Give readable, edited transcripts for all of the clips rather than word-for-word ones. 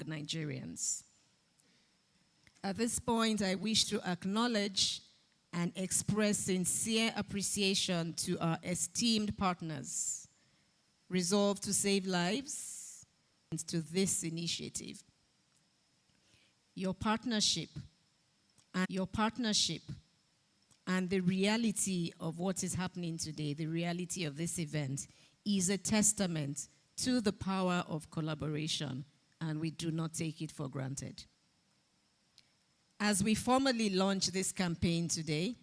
among Nigerians. At this point, I wish to acknowledge and express sincere appreciation to our esteemed partners, resolved to save lives, and to this initiative. Your partnership and the reality of what is happening today, the reality of this event, is a testament to the power of collaboration, and we do not take it for granted. As we formally launch this campaign today,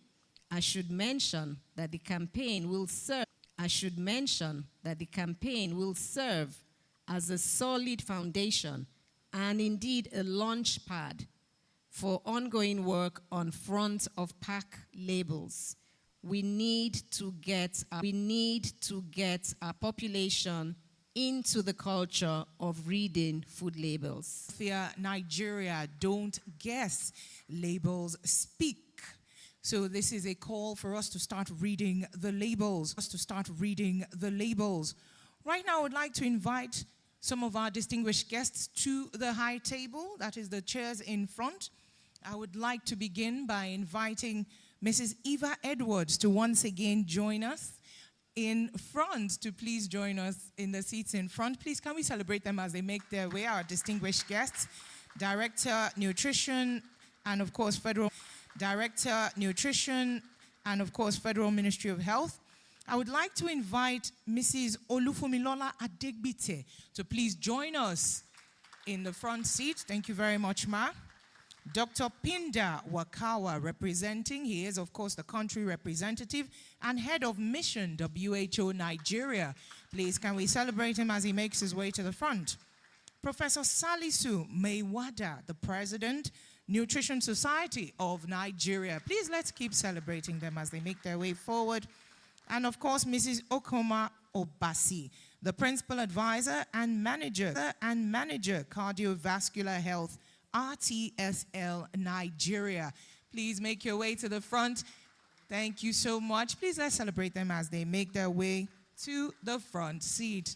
I should mention that the campaign will serve as a solid foundation and indeed a launch pad for ongoing work on front of pack labels. We need to get our population into the culture of reading food labels. Nigeria, don't guess, labels speak. So this is a call for us to start reading the labels. Right now, I would like to invite some of our distinguished guests to the high table, that is the chairs in front. I would like to begin by inviting Mrs. Eva Edwards to once again join us in front, to please join us in the seats in front. Please, can we celebrate them as they make their way, our distinguished guests? Director, Nutrition, and of course, Federal Ministry of Health. I would like to invite Mrs. Olufumilola Adegbite to please join us in the front seat. Thank you very much, ma. Dr. Pinda Wakawa representing, he is of course the country representative and head of mission WHO Nigeria. Please, can we celebrate him as he makes his way to the front? Professor Salisu Meiwada, the president, Nutrition Society of Nigeria. Please, let's keep celebrating them as they make their way forward. And of course, Mrs. Okoma Obasi, the principal advisor and manager, cardiovascular health, RTSL Nigeria. Please make your way to the front. Thank you so much. Please, let's celebrate them as they make their way to the front seat.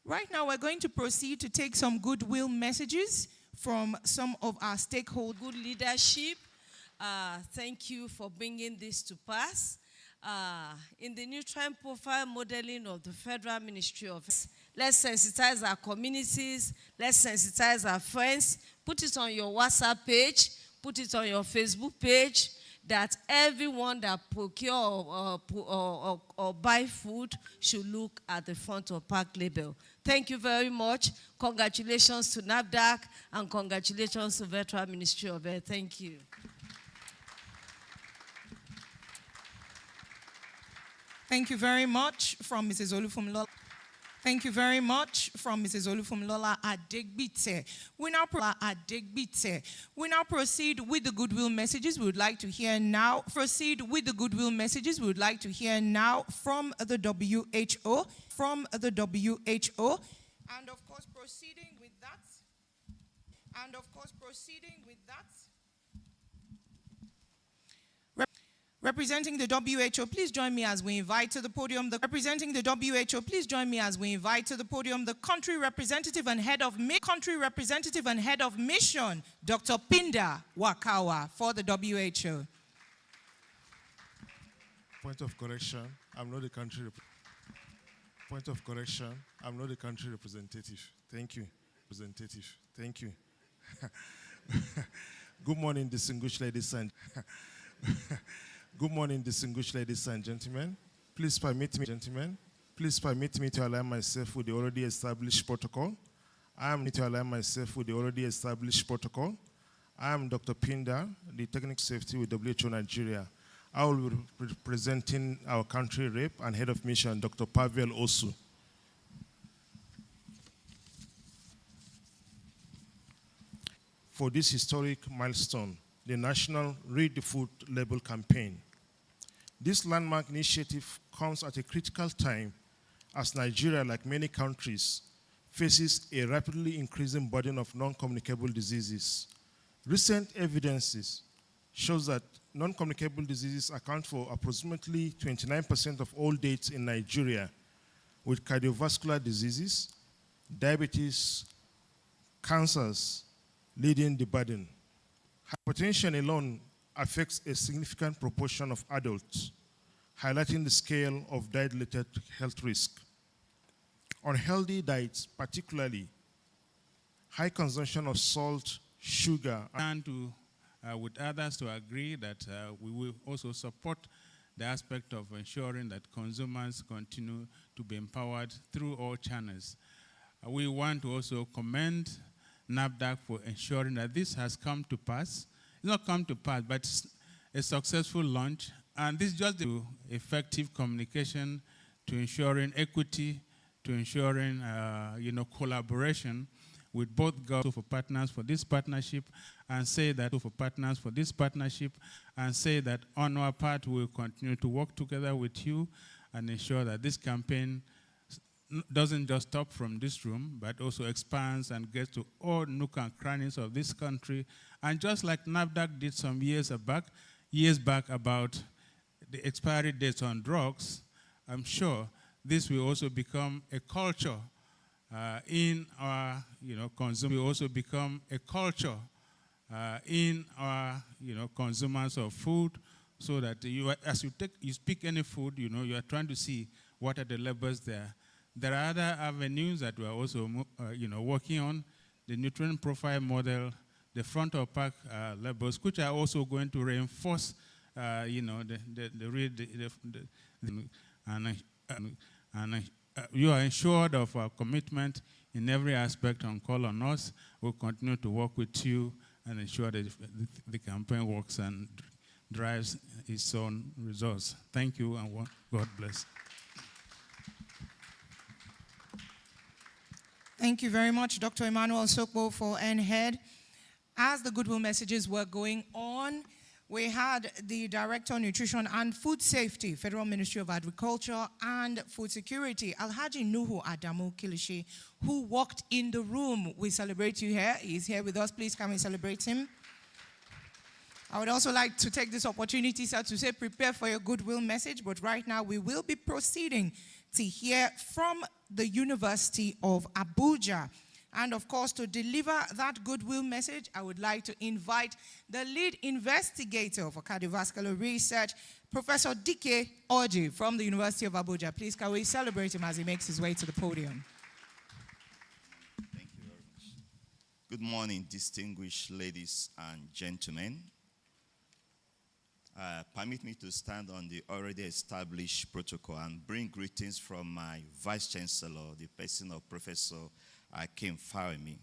Right now, we're going to proceed to take some goodwill messages from some of our stakeholders. Good leadership. Thank you for bringing this to pass. In the nutrient profile modeling of the Federal Ministry of Health, let's sensitize our communities, let's sensitize our friends, put it on your WhatsApp page, put it on your Facebook page, that everyone that procure or buy food should look at the front of pack label. Thank you very much. Congratulations to NAFDAC and congratulations to Federal Ministry of Health. Thank you. Thank you very much from Mrs. Olufumilola. Thank you very much from Mrs. Olufumilola Adegbite. We now proceed with the goodwill messages. We would like to hear now. Proceed with the goodwill messages. We would like to hear now from the WHO. And of course, proceeding with that. Representing the WHO, please join me as we invite to the podium the country representative and head of mission, Dr. Pinda Wakawa for the WHO. Point of correction, I'm not the country representative. Thank you. Thank you. Good morning, distinguished ladies and Good morning, distinguished ladies and gentlemen. Please permit me to align myself with the already established protocol. I am Dr. Pinda, the Technical Safety with WHO Nigeria. I will be representing our country rep and head of mission, Dr. Pavel Osu. For this historic milestone, the National Read the Food Label campaign. This landmark initiative comes at a critical time as Nigeria, like many countries, faces a rapidly increasing burden of non-communicable diseases. Recent evidences shows that non-communicable diseases account for approximately 29% of all deaths in Nigeria, with cardiovascular diseases, diabetes, cancers leading the burden. Hypertension alone affects a significant proportion of adults, highlighting the scale of diet-related health risk. Unhealthy diets, particularly high consumption of salt, sugar, and to, with others to agree that we will also support the aspect of ensuring that consumers continue to be empowered through all channels. We want to also commend NAFDAC for ensuring that this has come to pass. It's not come to pass, but it's a successful launch. And this is just the effective communication to ensuring equity, to ensuring collaboration with both governments for partners for this partnership, and say that on our part we will continue to work together with you and ensure that this campaign doesn't just stop from this room, but also expands and gets to all nook and crannies of this country. And just like NAFDAC did some years back about the expiry dates on drugs, I'm sure this will also become a culture in our, consumers. Will also become a culture in our, consumers of food, so that as you speak any food, you are trying to see what are the labels there. There are other avenues that we are also, working on, the nutrient profile model, the front of pack labels, which are also going to reinforce, you are ensured of our commitment in every aspect on call on us. We'll continue to work with you and ensure that the campaign works and drives its own results. Thank you, and God bless. Thank you very much, Dr. Emmanuel Sokbo, for NHED. As the goodwill messages were going on, we had the Director of Nutrition and Food Safety, Federal Ministry of Agriculture and Food Security, Alhaji Nuhu Adamu Kilishi, who walked in the room. We celebrate you here. He's here with us. Please come and celebrate him. I would also like to take this opportunity, sir, to say prepare for your goodwill message, but right now we will be proceeding to hear from the University of Abuja. And of course, to deliver that goodwill message, I would like to invite the lead investigator for cardiovascular research, Professor Dike Orji from the University of Abuja. Please, can we celebrate him as he makes his way to the podium? Thank you very much. Good morning, distinguished ladies and gentlemen. Permit me to stand on the already established protocol and bring greetings from my Vice Chancellor, the person of Professor Akim Fawemi,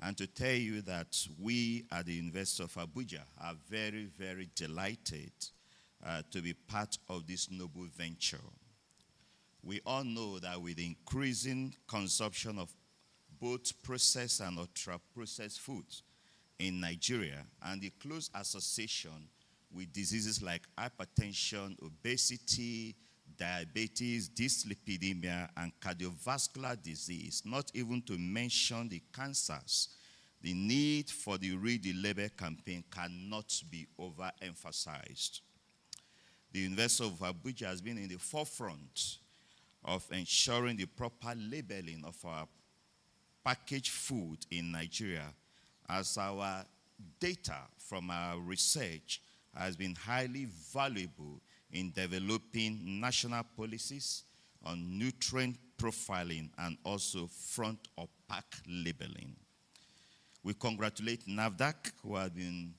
and to tell you that we at the University of Abuja are very, very delighted to be part of this noble venture. We all know that with the increasing consumption of both processed and ultra-processed foods in Nigeria and the close association with diseases like hypertension, obesity, diabetes, dyslipidemia, and cardiovascular disease, not even to mention the cancers, the need for the Read the Label campaign cannot be overemphasized. The University of Abuja has been in the forefront of ensuring the proper labeling of our packaged food in Nigeria, as our data from our research has been highly valuable in developing national policies on nutrient profiling and also front of pack labeling. We congratulate NAFDAC, who have been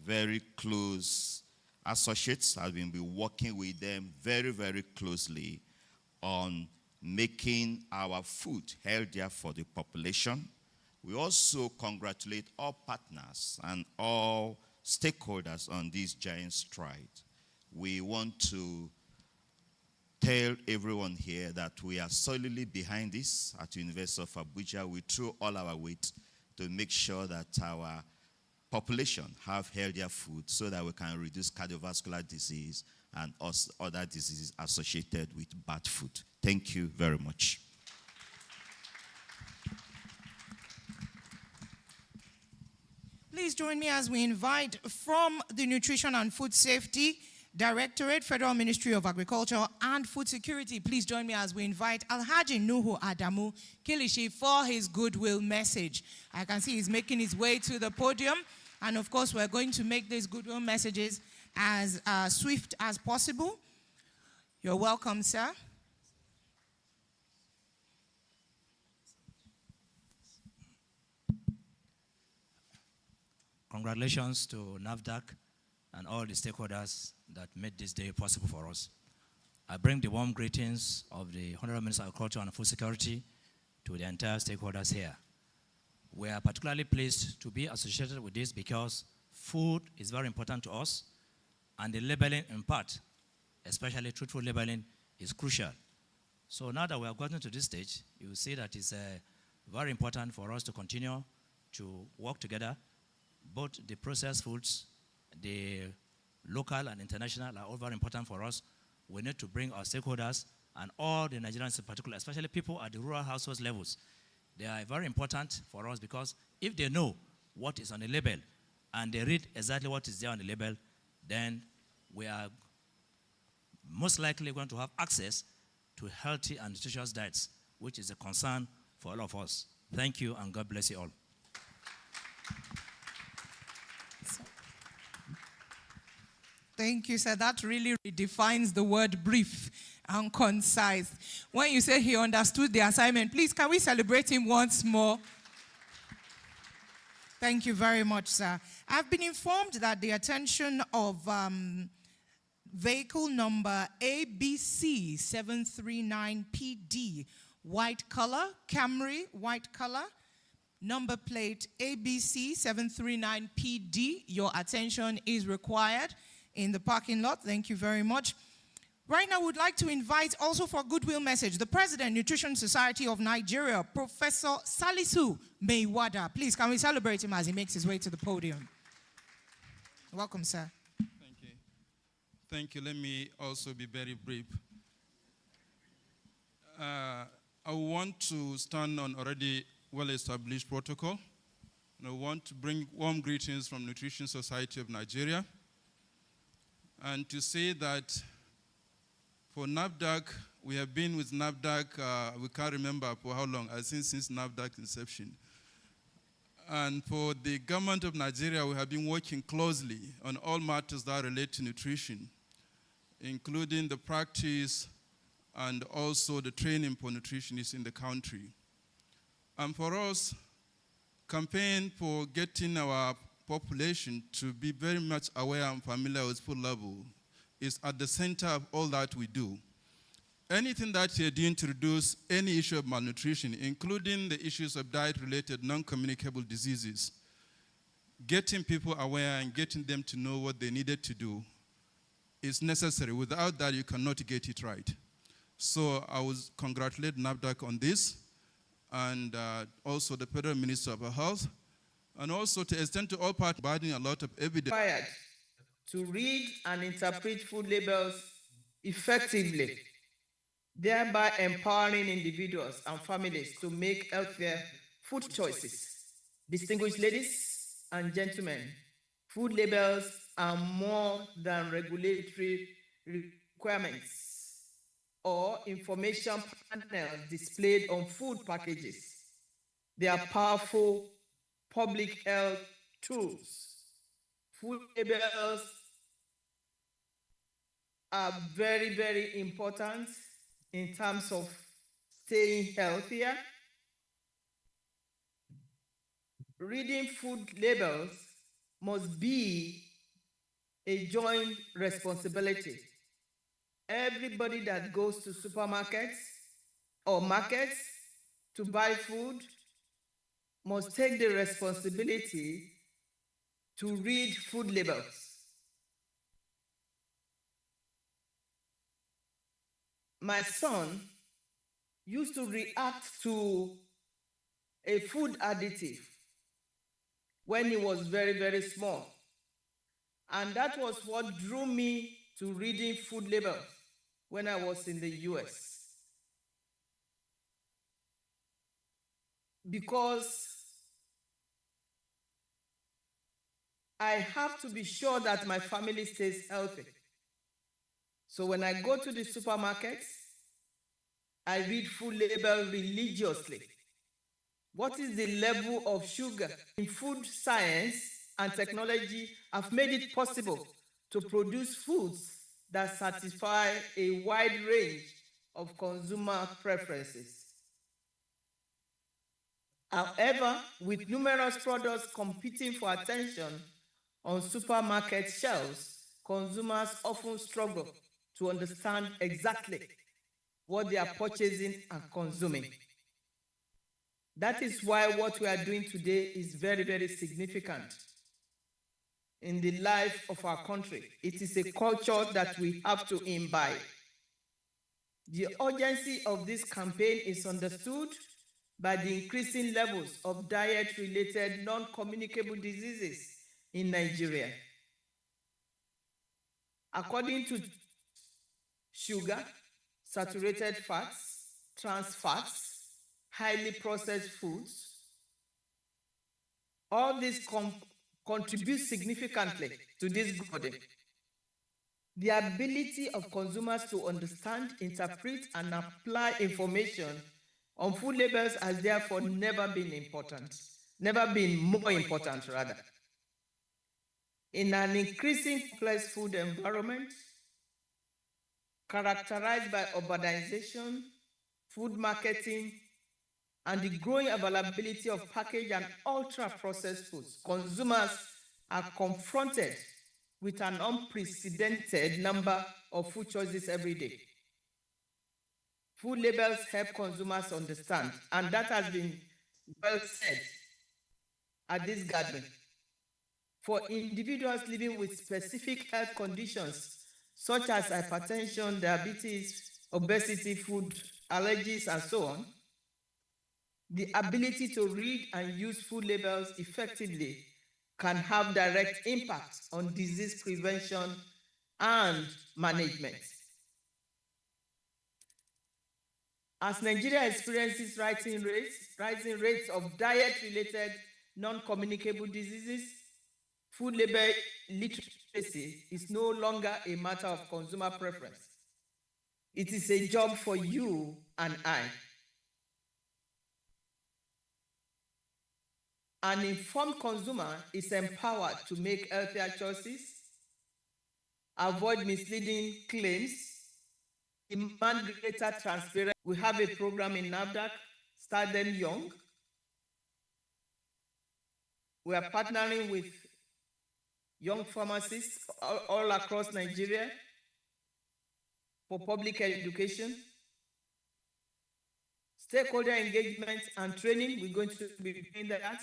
very close associates, have been working with them very, very closely on making our food healthier for the population. We also congratulate all partners and all stakeholders on this giant stride. We want to tell everyone here that we are solidly behind this at the University of Abuja. We throw all our weight to make sure that our population have healthier food so that we can reduce cardiovascular disease and other diseases associated with bad food. Thank you very much. Please join me as we invite from the Nutrition and Food Safety, Directorate, Federal Ministry of Agriculture and Food Security. Please join me as we invite Alhaji Nuhu Adamu Kilishi for his goodwill message. I can see he's making his way to the podium. And of course, we're going to make these goodwill messages as swift as possible. You're welcome, sir. Congratulations to NAFDAC and all the stakeholders that made this day possible for us. I bring the warm greetings of the Honorable Minister of Agriculture and Food Security to the entire stakeholders here. We are particularly pleased to be associated with this because food is very important to us, and the labeling in part, especially truthful labeling, is crucial. So now that we have gotten to this stage, you will see that it's very important for us to continue to work together. Both the processed foods, the local and international, are all very important for us. We need to bring our stakeholders and all the Nigerians in particular, especially people at the rural household levels. They are very important for us because if they know what is on the label and they read exactly what is there on the label, then we are most likely going to have access to healthy and nutritious diets, which is a concern for all of us. Thank you, and God bless you all. Thank you, sir. That really defines the word brief and concise. When you say he understood the assignment, please, can we celebrate him once more? Thank you very much, sir. I've been informed that the attention of vehicle number ABC 739PD, white color, Camry, white color, number plate ABC 739PD, your attention is required in the parking lot. Thank you very much. Right now, we'd like to invite also for a goodwill message, the President, Nutrition Society of Nigeria, Professor Salisu Meiwada. Please, can we celebrate him as he makes his way to the podium? Welcome, sir. Thank you. Thank you. Let me also be very brief. I want to stand on already well-established protocol. And I want to bring warm greetings from Nutrition Society of Nigeria, and to say that for NAFDAC, we have been with NAFDAC, we can't remember for how long, I think since NAFDAC's inception. And for the government of Nigeria, we have been working closely on all matters that relate to nutrition, including the practice and also the training for nutritionists in the country. And for us, campaign for getting our population to be very much aware and familiar with food level is at the center of all that we do. Anything that you're doing to reduce any issue of malnutrition, including the issues of diet-related non-communicable diseases, getting people aware and getting them to know what they needed to do is necessary. Without that, you cannot get it right. So I would congratulate NAFDAC on this, and also the Federal Minister of Health, and also to extend to all parties providing a lot of evidence. Required to read and interpret food labels effectively, thereby empowering individuals and families to make healthier food choices. Distinguished ladies and gentlemen, food labels are more than regulatory requirements or information panels displayed on food packages. They are powerful public health tools. Food labels are very, very important in terms of staying healthier. Reading food labels must be a joint responsibility. Everybody that goes to supermarkets or markets to buy food must take the responsibility to read food labels. My son used to react to a food additive when he was very, very small. And that was what drew me to reading food labels when I was in the US. Because I have to be sure that my family stays healthy. So when I go to the supermarkets, I read food label religiously. What is the level of sugar? In food science and technology have made it possible to produce foods that satisfy a wide range of consumer preferences. However, with numerous products competing for attention on supermarket shelves, consumers often struggle to understand exactly what they are purchasing and consuming. That is why what we are doing today is very, very significant in the life of our country. It is a culture that we have to imbibe. The urgency of this campaign is understood by the increasing levels of diet-related non-communicable diseases in Nigeria. According to sugar, saturated fats, trans fats, highly processed foods, all these contribute significantly to this burden. The ability of consumers to understand, interpret, and apply information on food labels has therefore never been more important rather. In an increasing complex food environment, characterized by urbanization, food marketing, and the growing availability of packaged and ultra-processed foods, consumers are confronted with an unprecedented number of food choices every day. Food labels help consumers understand, and that has been well said at this gathering. For individuals living with specific health conditions, such as hypertension, diabetes, obesity, food allergies, and so on, the ability to read and use food labels effectively can have direct impact on disease prevention and management. As Nigeria experiences rising rates of diet-related non-communicable diseases, food label literacy is no longer a matter of consumer preference. It is a job for you and I. An informed consumer is empowered to make healthier choices, avoid misleading claims, demand greater transparency. We have a program in NAFDAC, Start Them Young. We are partnering with young pharmacists all across Nigeria for public education, stakeholder engagement and training. We're going to be doing that.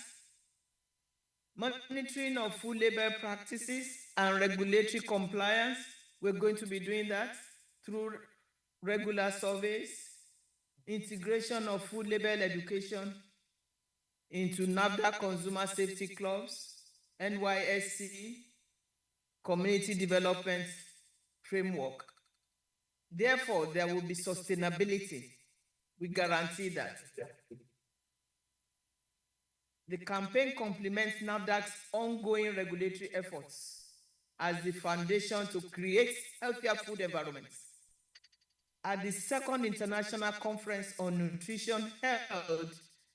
Monitoring of food label practices and regulatory compliance. We're going to be doing that through regular surveys, integration of food label education into NAFDAC consumer safety clubs, NYSC, community development framework. Therefore, there will be sustainability. We guarantee that. The campaign complements NAFDAC's ongoing regulatory efforts as the foundation to create healthier food environments. At the second International Conference on Nutrition held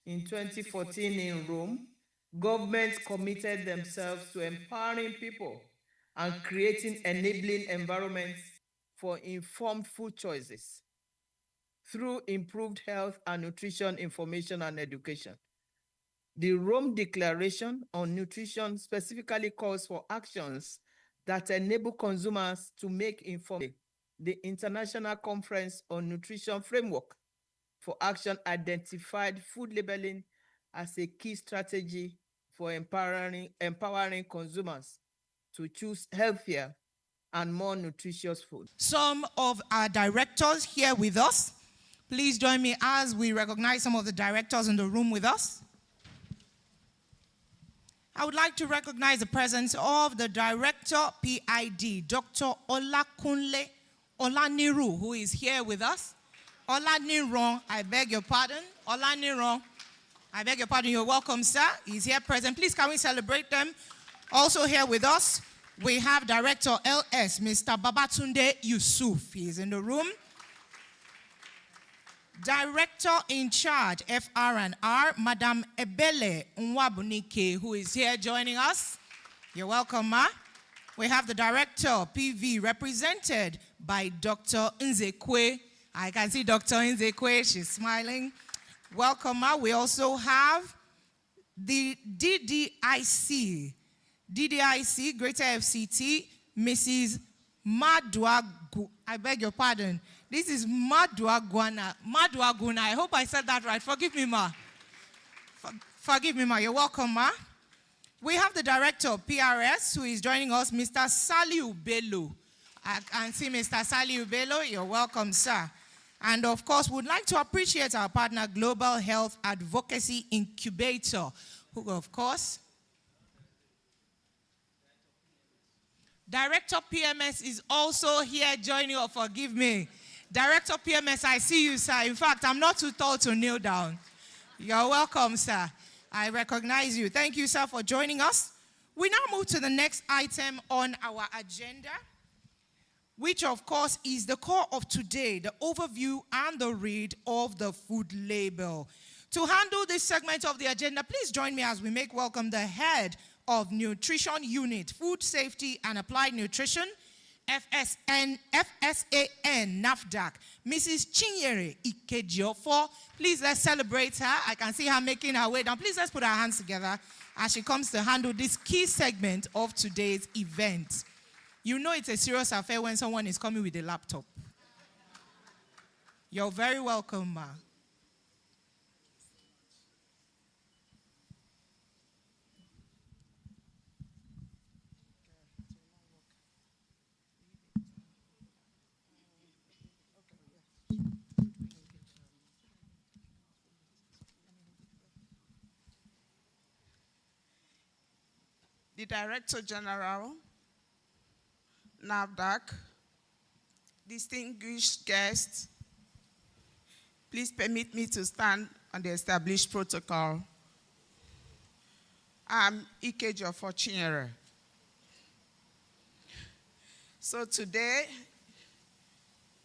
in 2014 in Rome, governments committed themselves to empowering people and creating enabling environments for informed food choices through improved health and nutrition information and education. The Rome Declaration on Nutrition specifically calls for actions that enable consumers to make informed. The International Conference on Nutrition Framework for Action identified food labeling as a key strategy for empowering consumers to choose healthier and more nutritious food. Some of our directors here with us. Please join me as we recognize some of the directors in the room with us. I would like to recognize the presence of the Director PID, Dr. Olakunle Olaniru, who is here with us. Olaniran, I beg your pardon. Olaniran, I beg your pardon. You're welcome, sir. He's here present. Please, can we celebrate them? Also here with us, We have Director LS, Mr. Babatunde Yusuf. He is in the room. Director in charge, FR&R, Madam Ebele Nwabunike, who is here joining us. You're welcome, ma. We have the Director, PV, represented by Dr. Nzekwe. I can see Dr. Nzekwe, she's smiling. Welcome, ma. We also have the DDIC, Greater FCT, Mrs. Maduagu. I beg your pardon. This is Maduaguna. I hope I said that right. Forgive me, ma. Forgive me, ma. You're welcome, ma. We have the Director of PRS who is joining us, Mr. Saliu Bello. I can see Mr. Saliu Bello. You're welcome, sir. And of course, we'd like to appreciate our partner, Global Health Advocacy Incubator, who, of course, Director PMS is also here joining us. Forgive me. Director PMS, I see you, sir. In fact, I'm not too tall to kneel down. You're welcome, sir. I recognize you. Thank you, sir, for joining us. We now move to the next item on our agenda, which, of course, is the core of today, the overview and the read of the food label. To handle this segment of the agenda, please join me as we make welcome the head of Nutrition Unit, Food Safety and Applied Nutrition, FSAN, NAFDAC, Mrs. Chinyere Ikejiofo. Please, let's celebrate her. I can see her making her way down. Please, let's put our hands together as she comes to handle this key segment of today's event. You know it's a serious affair when someone is coming with a laptop. You're very welcome, ma. The Director General, NAFDAC, distinguished guests, please permit me to stand on the established protocol. I'm Ikejiofo Chinyere. So today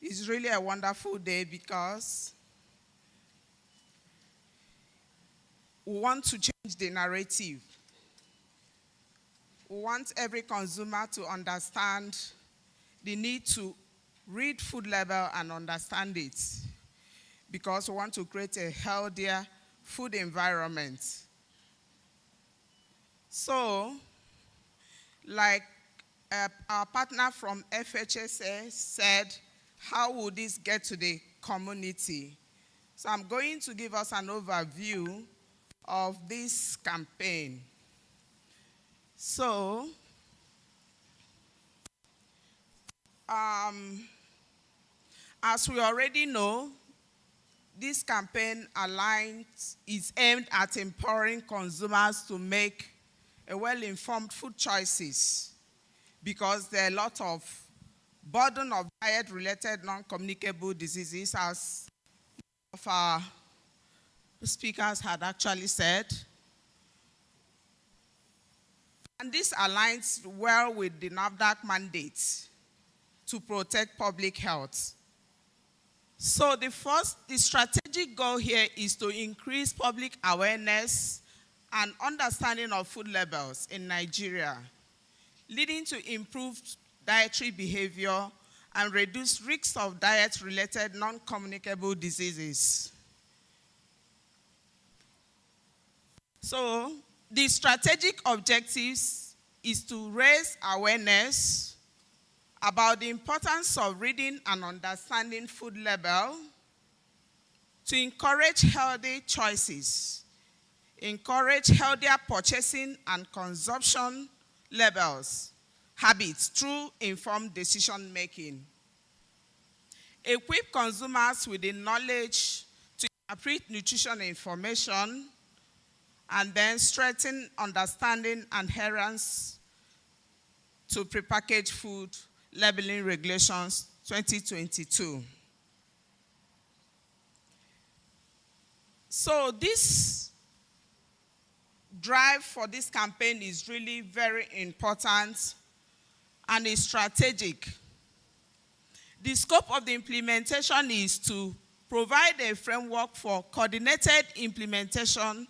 is really a wonderful day because we want to change the narrative. We want every consumer to understand the need to read food label and understand it because we want to create a healthier food environment. So, like our partner from FHSA said, how will this get to the community? So I'm going to give us an overview of this campaign. So, as we already know, this campaign is aimed at empowering consumers to make a well-informed food choices because there are a lot of burden of diet-related non-communicable diseases, as of our speakers had actually said. And this aligns well with the NAFDAC mandate to protect public health. So the strategic goal here is to increase public awareness and understanding of food labels in Nigeria, leading to improved dietary behavior and reduce risks of diet-related non-communicable diseases. So, the strategic objectives is to raise awareness about the importance of reading and understanding food label, to encourage healthy choices, encourage healthier purchasing and consumption labels, habits through informed decision making, equip consumers with the knowledge to interpret nutrition information, and then strengthen understanding and adherence to prepackaged food labeling regulations 2022. So this drive for this campaign is really very important and is strategic. The scope of the implementation is to provide a framework for coordinated implementation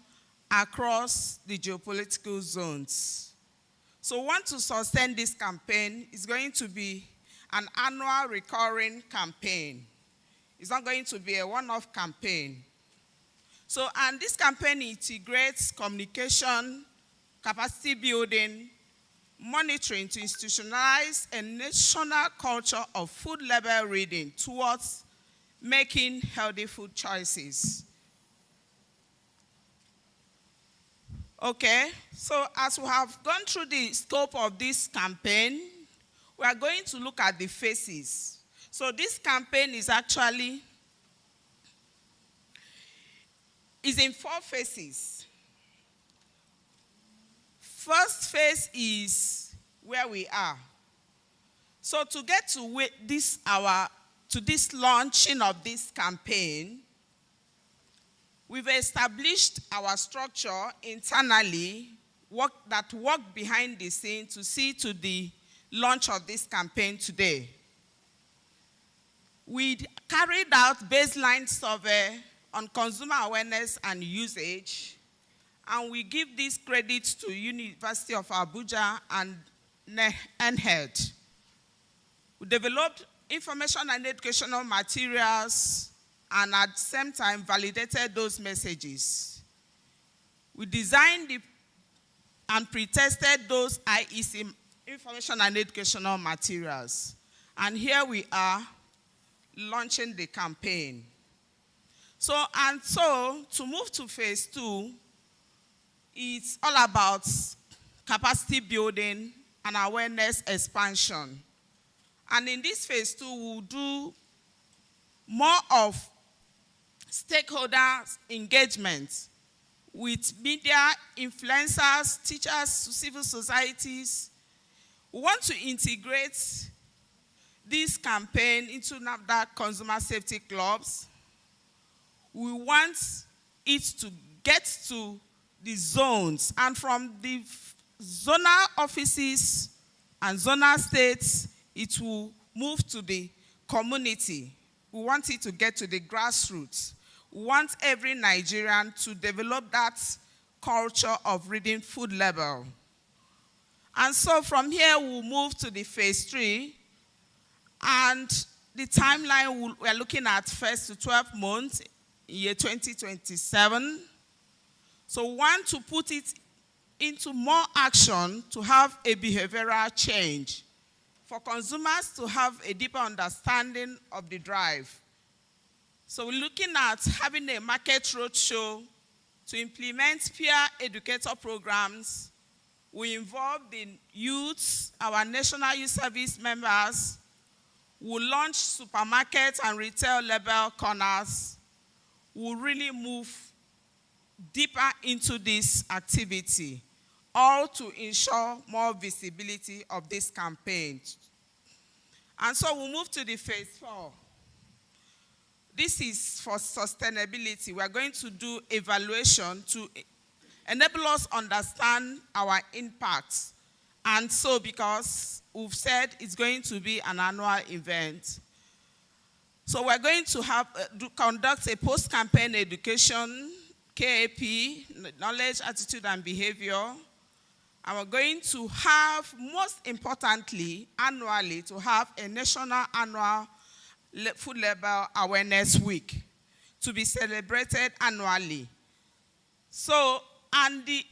across the geopolitical zones. So we want to sustain this campaign. It's going to be an annual recurring campaign. It's not going to be a one-off campaign. So, and this campaign integrates communication, capacity building, monitoring to institutionalize a national culture of food label reading towards making healthy food choices. Okay, so as we have gone through the scope of this campaign, we are going to look at the phases. So this campaign is actually in 4 phases. First phase is where we are. So to get to this launching of this campaign, we've established our structure internally that work behind the scenes to see to the launch of this campaign today. We carried out baseline survey on consumer awareness and usage, and we give this credit to University of Abuja and NHED. We developed information and educational materials and at the same time validated those messages. We designed and pre-tested those IEC information and educational materials. And here we are launching the campaign. So to move to phase 2, it's all about capacity building and awareness expansion. And in this phase 2, we'll do more of stakeholder engagement with media, influencers, teachers, civil societies. We want to integrate this campaign into NAFDAC consumer safety clubs. We want it to get to the zones, and from the zonal offices and zonal states, it will move to the community. We want it to get to the grassroots. We want every Nigerian to develop that culture of reading food label. And so from here, we'll move to the phase 3. And the timeline, we're looking at first to 12 months, year 2027. So we want to put it into more action to have a behavioral change, for consumers to have a deeper understanding of the drive. So we're looking at having a market roadshow to implement peer educator programs. We involve the youths, our National Youth Service members. We'll launch supermarkets and retail label corners. We'll really move deeper into this activity, all to ensure more visibility of this campaign. And so we'll move to the phase 4. This is for sustainability. We're going to do evaluation to enable us understand our impacts. And so, because we've said it's going to be an annual event, so we're going to conduct a post-campaign education, KAP, knowledge, attitude, and behavior. And we're going to have, most importantly, annually, to have a national annual Food Label Awareness Week to be celebrated annually. So, and the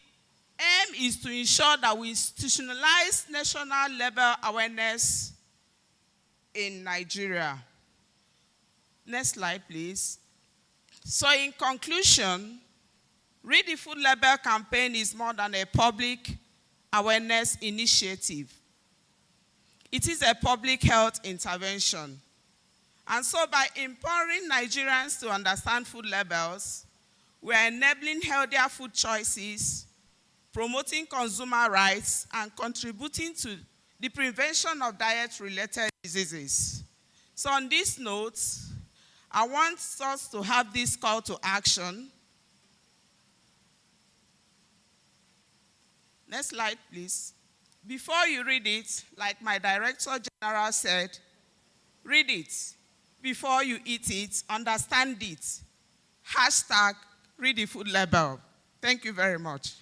aim is to ensure that we institutionalize national label awareness in Nigeria. Next slide, please. So in conclusion, Read the Food Label campaign is more than a public awareness initiative. It is a public health intervention. And so by empowering Nigerians to understand food labels, we are enabling healthier food choices, promoting consumer rights, and contributing to the prevention of diet-related diseases. So on this note, I want us to have this call to action. Next slide, please. before you read it, like my Director General said, read it. Before you eat it, understand it. Hashtag read the food label. Thank you very much.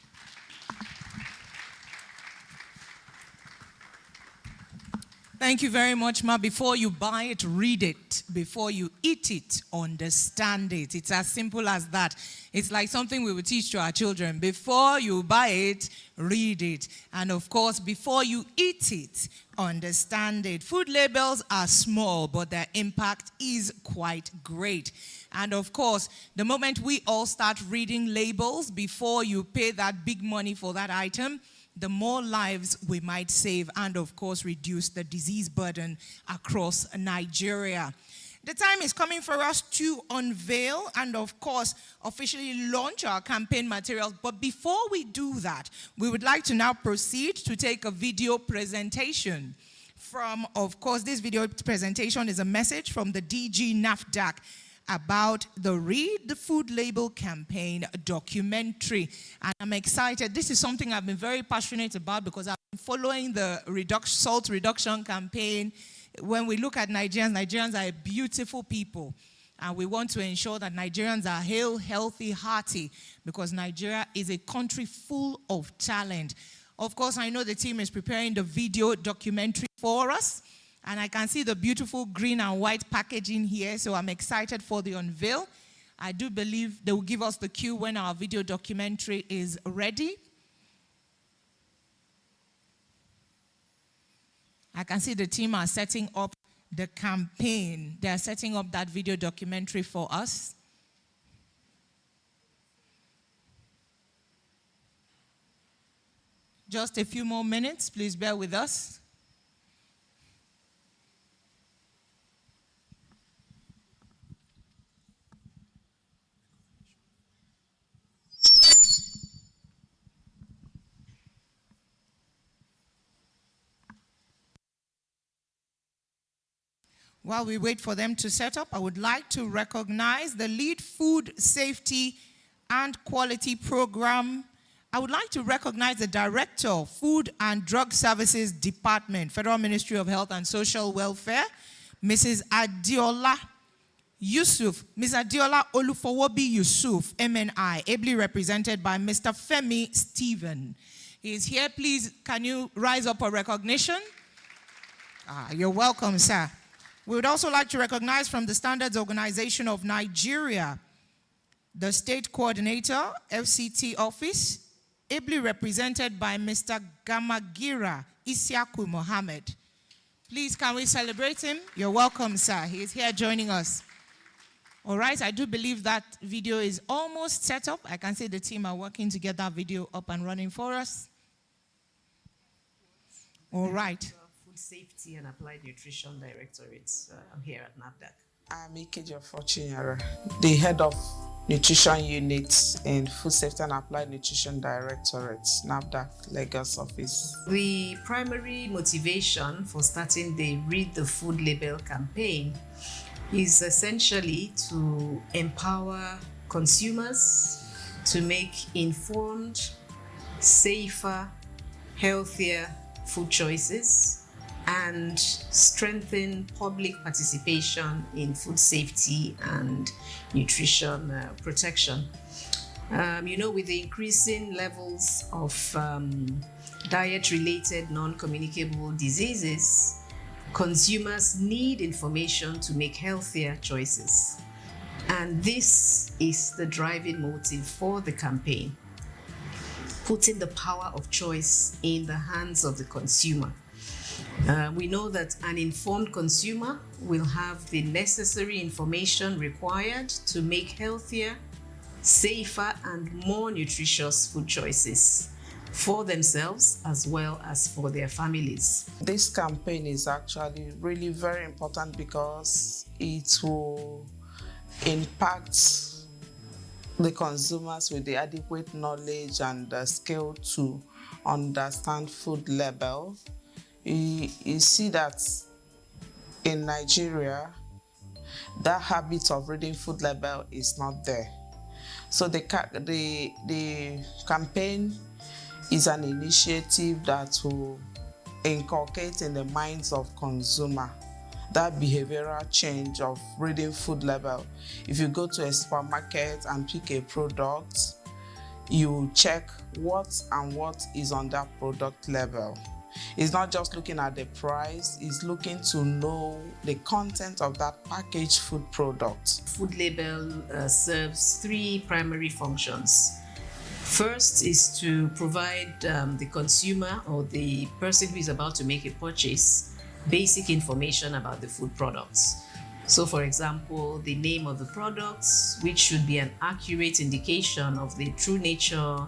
Thank you very much, Ma. Before you buy it, read it. Before you eat it, understand it. It's as simple as that. It's like something we would teach to our children. Before you buy it, read it. And of course, before you eat it, understand it. Food labels are small, but their impact is quite great. And of course, the moment we all start reading labels before you pay that big money for that item, the more lives we might save and, of course, reduce the disease burden across Nigeria. The time is coming for us to unveil and, of course, officially launch our campaign materials. But before we do that, we would like to now proceed to take a video presentation from, of course, this video presentation is a message from the DG NAFDAC about the Read the Food Label campaign documentary. And I'm excited. This is something I've been very passionate about because I've been following the salt reduction campaign. When we look at Nigerians, Nigerians are beautiful people. And we want to ensure that Nigerians are healthy, hearty, because Nigeria is a country full of talent. Of course, I know the team is preparing the video documentary for us. And I can see the beautiful green and white packaging here, so I'm excited for the unveil. I do believe they will give us the cue when our video documentary is ready. I can see the team are setting up the campaign. They are setting up that video documentary for us. Just a few more minutes, please bear with us. While we wait for them to set up, I would like to recognize the lead food safety and quality program. I would like to recognize the Director of Food and Drug Services Department, Federal Ministry of Health and Social Welfare, Mrs. Adiola Yusuf, Ms. Adiola Olufowobi Yusuf, MNI, ably represented by Mr. Femi Stephen. He is here. Please, can you rise up for recognition? You're welcome, sir. We would also like to recognize from the Standards Organization of Nigeria, the State Coordinator, FCT Office, ably represented by Mr. Gamagira Isiaku Mohammed. Please, can we celebrate him? You're welcome, sir. He is here joining us. All right, I do believe that video is almost set up. I can see the team are working to get that video up and running for us. All right. Safety and Applied Nutrition Directorate. I'm here at NAFDAC. I'm Ikeja Forchinyara, the head of nutrition units in Food Safety and Applied Nutrition Directorate, NAFDAC Lagos office. The primary motivation for starting the Read the Food Label campaign is essentially to empower consumers to make informed, safer, healthier food choices and strengthen public participation in food safety and nutrition protection. With the increasing levels of diet-related non-communicable diseases, consumers need information to make healthier choices. And this is the driving motive for the campaign, putting the power of choice in the hands of the consumer. We know that an informed consumer will have the necessary information required to make healthier, safer, and more nutritious food choices for themselves as well as for their families. This campaign is actually really very important because it will impact the consumers with the adequate knowledge and the skill to understand food label. You see that in Nigeria, that habit of reading food label is not there. So the campaign is an initiative that will inculcate in the minds of consumer that behavioral change of reading food label. If you go to a supermarket and pick a product, you check what is on that product label. It's not just looking at the price, it's looking to know the content of that packaged food product. Food label serves three primary functions. First is to provide the consumer or the person who is about to make a purchase basic information about the food products. So for example, the name of the products, which should be an accurate indication of the true nature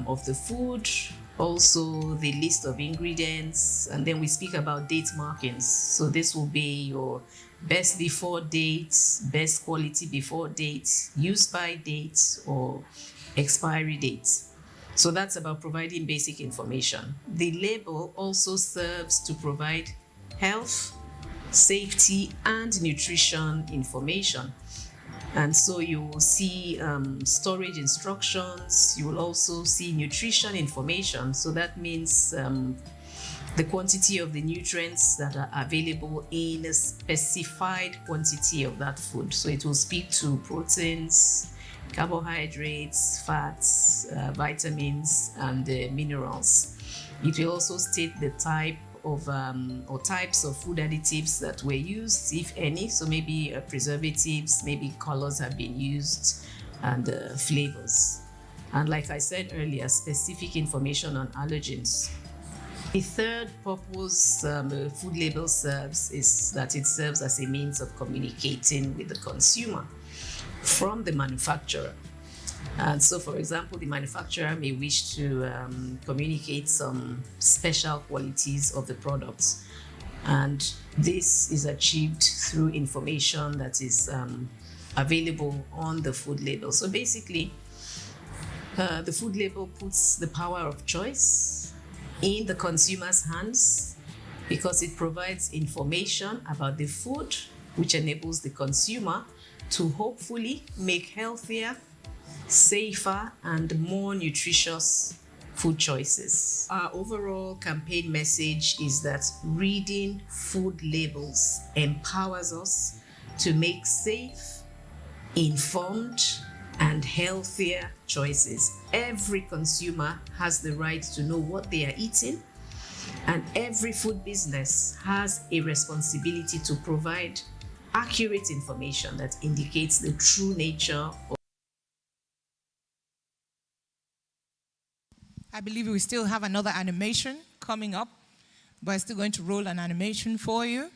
of the food, also the list of ingredients, and then we speak about date markings. So this will be your best before date, best quality before date, use by date, or expiry date. So that's about providing basic information. The label also serves to provide health, safety, and nutrition information. And so you will see storage instructions. You will also see nutrition information. So that means the quantity of the nutrients that are available in a specified quantity of that food. So it will speak to proteins, carbohydrates, fats, vitamins, and minerals. It will also state the type of or types of food additives that were used, if any. So maybe preservatives, maybe colors have been used, and flavors. And like I said earlier, specific information on allergens. The third purpose the food label serves is that it serves as a means of communicating with the consumer from the manufacturer. And so, for example, the manufacturer may wish to communicate some special qualities of the products. And this is achieved through information that is available on the food label. So basically, the food label puts the power of choice in the consumer's hands because it provides information about the food, which enables the consumer to hopefully make healthier, safer, and more nutritious food choices. Our overall campaign message is that reading food labels empowers us to make safe, informed, and healthier choices. Every consumer has the right to know what they are eating, and every food business has a responsibility to provide accurate information that indicates the true nature of. I believe we still have another animation coming up, but I'm still going to roll an animation for you.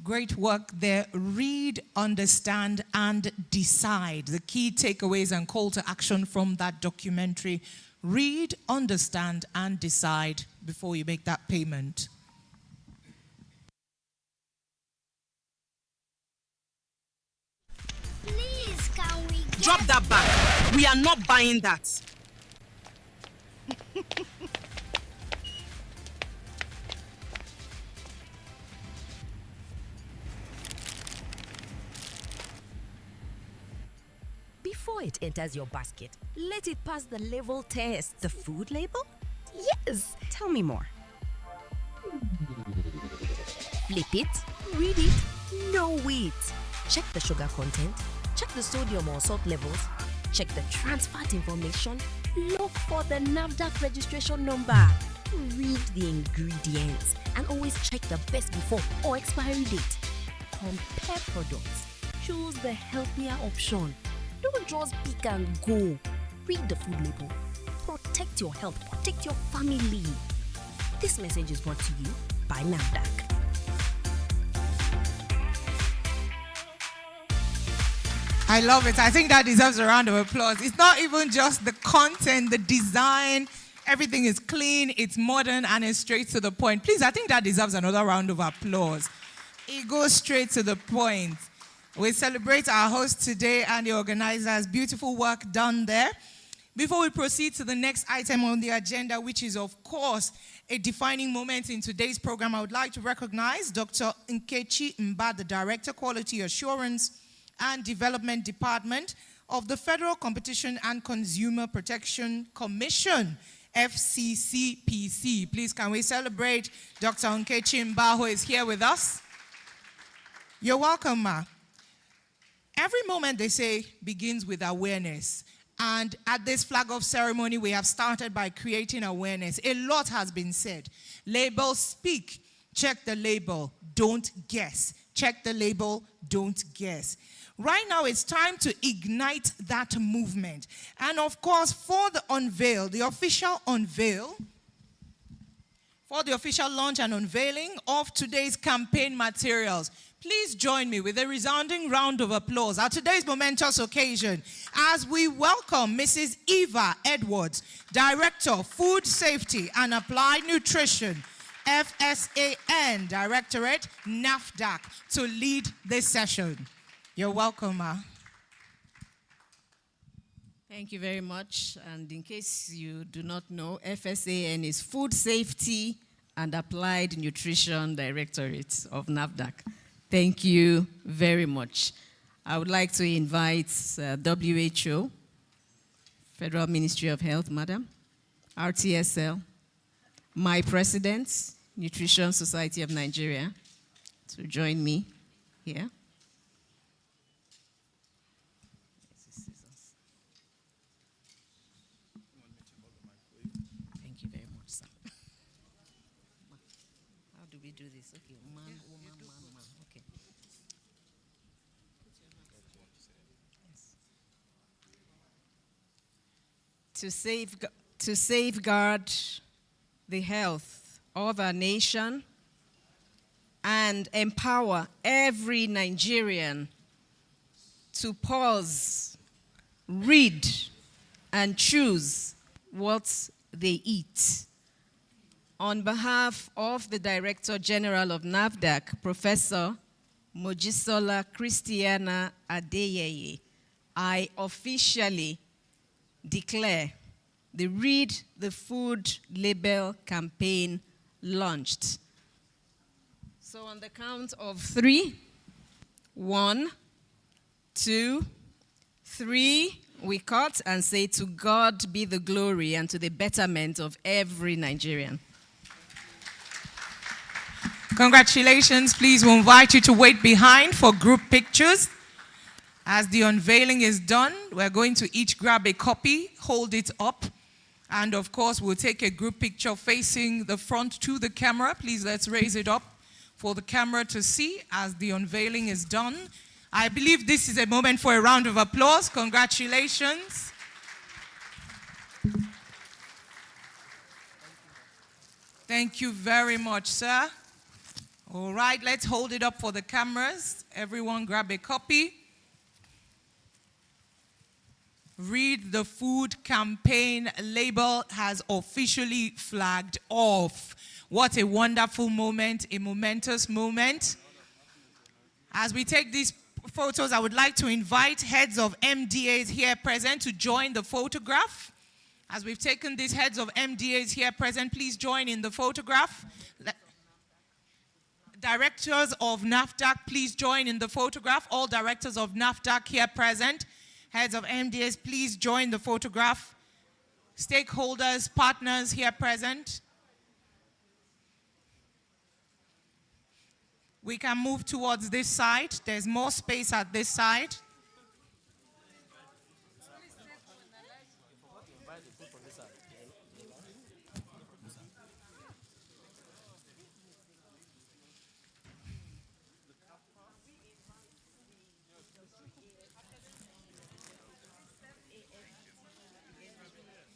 Great work there. Read, understand, and decide. The key takeaways and call to action from that documentary. Read, understand, and decide before you make that payment. Please, can we get... Drop that bag. We are not buying that. Before it enters your basket, let it pass the label test. The food label? Yes. Tell me more. Flip it, read it, know it. Check the sugar content, check the sodium or salt levels, check the trans fat information, look for the NAFDAC registration number. Read the ingredients and always check the best before or expiry date. Compare products. Choose the healthier option. Don't just pick and go. Read the food label. Protect your health. Protect your family. This message is brought to you by NAFDAC. I love it. I think that deserves a round of applause. It's not even just the content, the design. Everything is clean, it's modern, and it's straight to the point. Please, I think that deserves another round of applause. It goes straight to the point. We celebrate our host today and the organizers. Beautiful work done there. Before we proceed to the next item on the agenda, which is, of course, a defining moment in today's program, I would like to recognize Dr. Nkechi Mba, the Director, Quality Assurance and Development Department of the Federal Competition and Consumer Protection Commission, FCCPC. Please, can we celebrate Dr. Nkechi Mba, who is here with us? You're welcome, ma. Every moment, they say, begins with awareness. And at this flag-off ceremony, we have started by creating awareness. A lot has been said. Labels speak. Check the label. Don't guess. Check the label. Don't guess. Right now, it's time to ignite that movement. And of course, for the unveil, the official unveil, for the official launch and unveiling of today's campaign materials, please join me with a resounding round of applause at today's momentous occasion as we welcome Mrs. Eva Edwards, Director, Food Safety and Applied Nutrition, FSAN Directorate, NAFDAC, to lead this session. You're welcome, ma. Thank you very much. And in case you do not know, FSAN is Food Safety and Applied Nutrition Directorate of NAFDAC. Thank you very much. I would like to invite WHO, Federal Ministry of Health, Madam, RTSL, my president, Nutrition Society of Nigeria, to join me here. Thank you very much, sir. How do we do this? Okay, man, woman, man. Okay. Yes. To safeguard the health of our nation and empower every Nigerian to pause, read, and choose what they eat. On behalf of the Director General of NAFDAC, Professor Mojisola Christiana Adeyeye, I officially declare the Read the Food Label campaign launched. So on the count of 3, 1, 2, 3, we cut and say, to God be the glory and to the betterment of every Nigerian. Congratulations. Please, we'll invite you to wait behind for group pictures. As the unveiling is done, we're going to each grab a copy, hold it up, and of course, we'll take a group picture facing the front to the camera. Please, let's raise it up for the camera to see as the unveiling is done. I believe this is a moment for a round of applause. Congratulations. Thank you very much, sir. All right, let's hold it up for the cameras. Everyone grab a copy. Read the Food campaign label has officially flagged off. What a wonderful moment, a momentous moment. As we take these photos, I would like to invite heads of MDAs here present to join the photograph. As we've taken these heads of MDAs here present, please join in the photograph. Directors of NAFDAC, please join in the photograph. All directors of NAFDAC here present. Heads of MDAs, please join the photograph. Stakeholders, partners here present. We can move towards this side. There's more space at this side.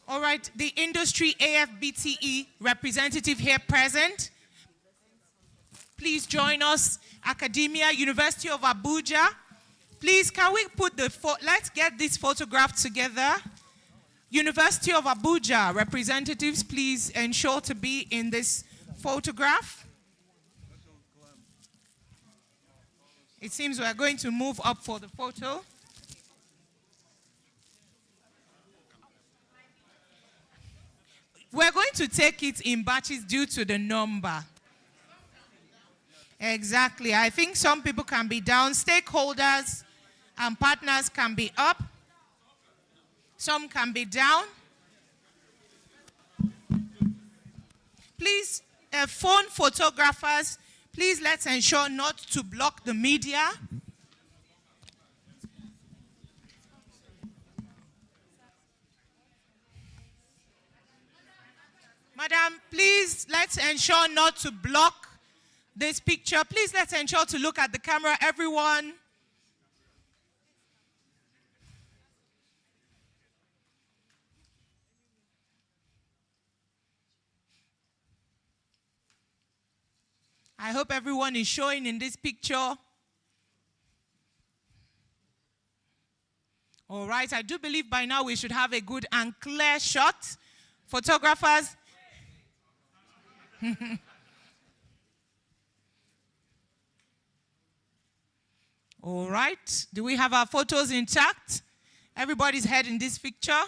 All right, the industry AFBTE representative here present. Please join us. Academia, University of Abuja. Please, can we put let's get this photograph together. University of Abuja representatives, please ensure to be in this photograph. It seems we are going to move up for the photo. We're going to take it in batches due to the number. Exactly. I think some people can be down. Stakeholders and partners can be up. Some can be down. Please, phone photographers, please let's ensure not to block the media. Madam, please let's ensure not to block this picture. Please let's ensure to look at the camera, everyone. I hope everyone is showing in this picture. All right, I do believe by now we should have a good and clear shot. Photographers. All right, do we have our photos intact? Everybody's head in this picture.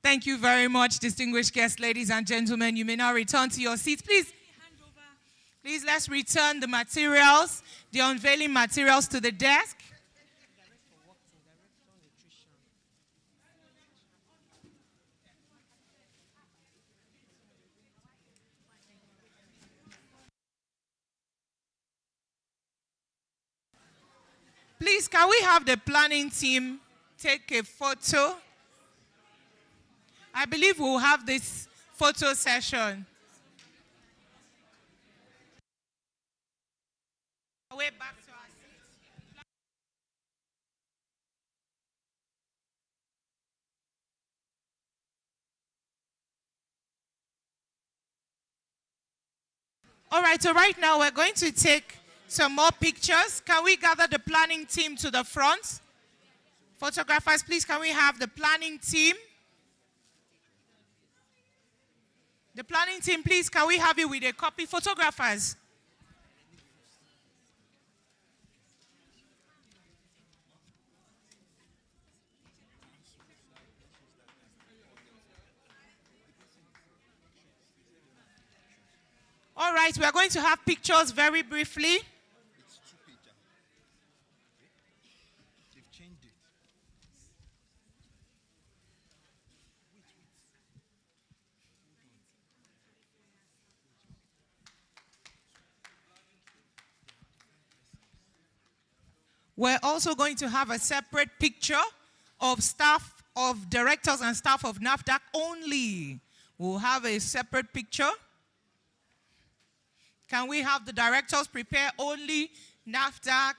Thank you very much, distinguished guests, ladies and gentlemen. You may now return to your seats. Please, let's return the materials, the unveiling materials to the desk. Please, can we have the planning team take a photo? I believe we'll have this photo session. Way back to our seats. All right, so right now we're going to take some more pictures. Can we gather the planning team to the front? Photographers, please, can we have the planning team? The planning team, please, can we have you with a copy? Photographers. All right, we are going to have pictures very briefly. We're also going to have a separate picture of staff, of directors and staff of NAFDAC only. We'll have a separate picture. Can we have the directors prepare only NAFDAC?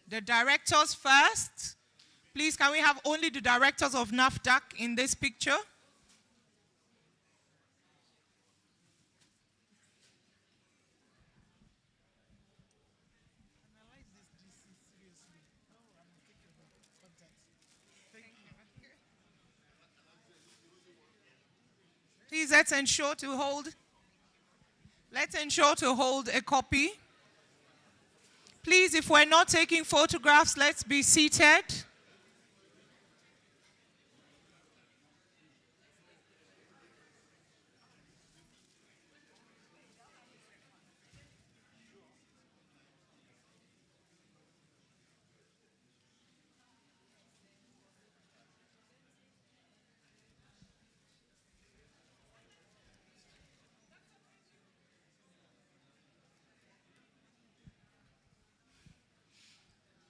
The directors first. Please, can we have only the directors of NAFDAC in this picture? Please, let's ensure to hold a copy. Please, if we're not taking photographs, let's be seated.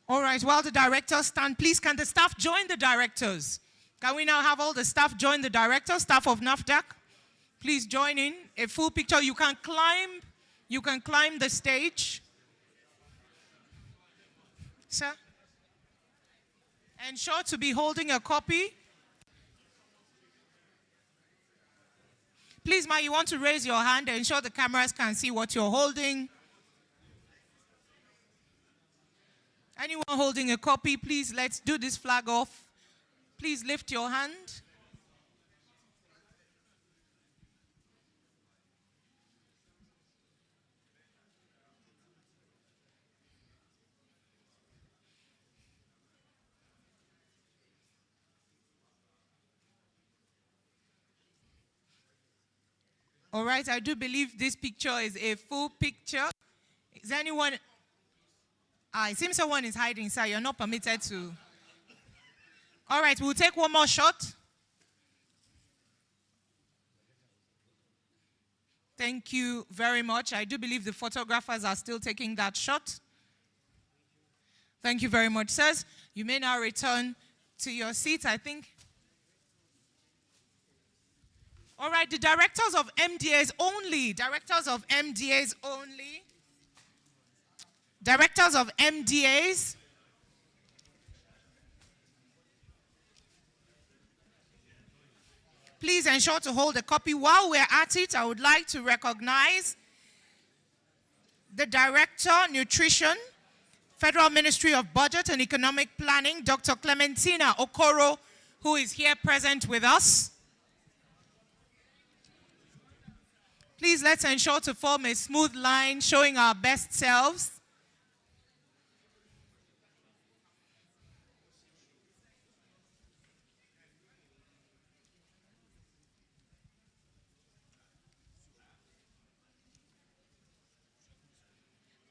All right, while the directors stand, please, can the staff join the directors? Can we now have all the staff join the directors, staff of NAFDAC? Please join in a full picture. You can climb the stage. Sir? Ensure to be holding a copy. Please, Ma, you want to raise your hand and ensure the cameras can see what you're holding. Anyone holding a copy, please, let's do this flag off. Please lift your hand. All right, I do believe this picture is a full picture. Is anyone... It seems someone is hiding, sir. You're not permitted to. All right, we'll take one more shot. Thank you very much. I do believe the photographers are still taking that shot. Thank you very much, sirs. You may now return to your seats, I think. All right, the directors of MDAs only. Directors of MDAs only. Directors of MDAs. Please ensure to hold a copy. While we're at it, I would like to recognize the Director, Nutrition, Federal Ministry of Budget and Economic Planning, Dr. Clementina Okoro, who is here present with us. Please let's ensure to form a smooth line showing our best selves.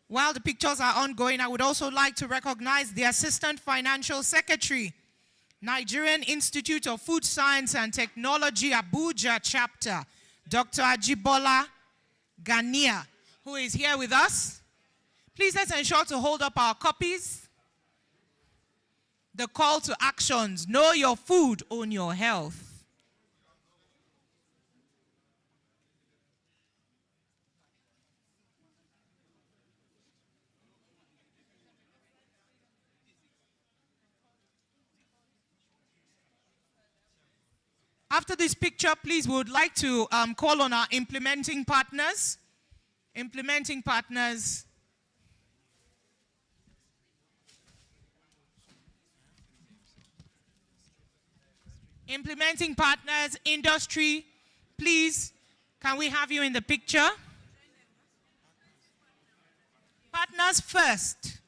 While the pictures are ongoing, I would also like to recognize the Assistant Financial Secretary, Nigerian Institute of Food Science and Technology, Abuja chapter, Dr. Ajibola Gania, who is here with us. Please let's ensure to hold up our copies. The call to actions: know your food, own your health. After this picture, please, we would like to call on our implementing partners. Implementing partners. Implementing partners, industry, please, can we have you in the picture? Partners first.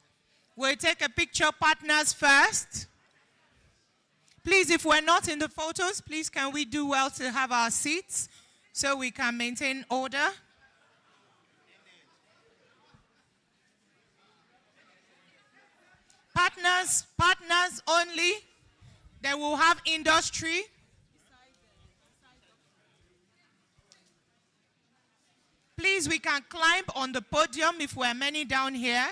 We'll take a picture, partners first. Please, if we're not in the photos, please can we do well to have our seats so we can maintain order? Partners only. Then we'll have industry. Please, we can climb on the podium if we're many down here.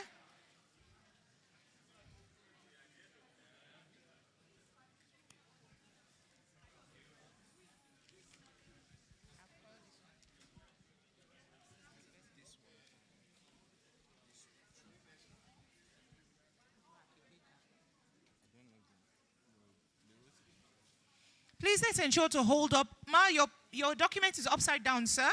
Please let's ensure to hold up. Ma, your document is upside down, sir.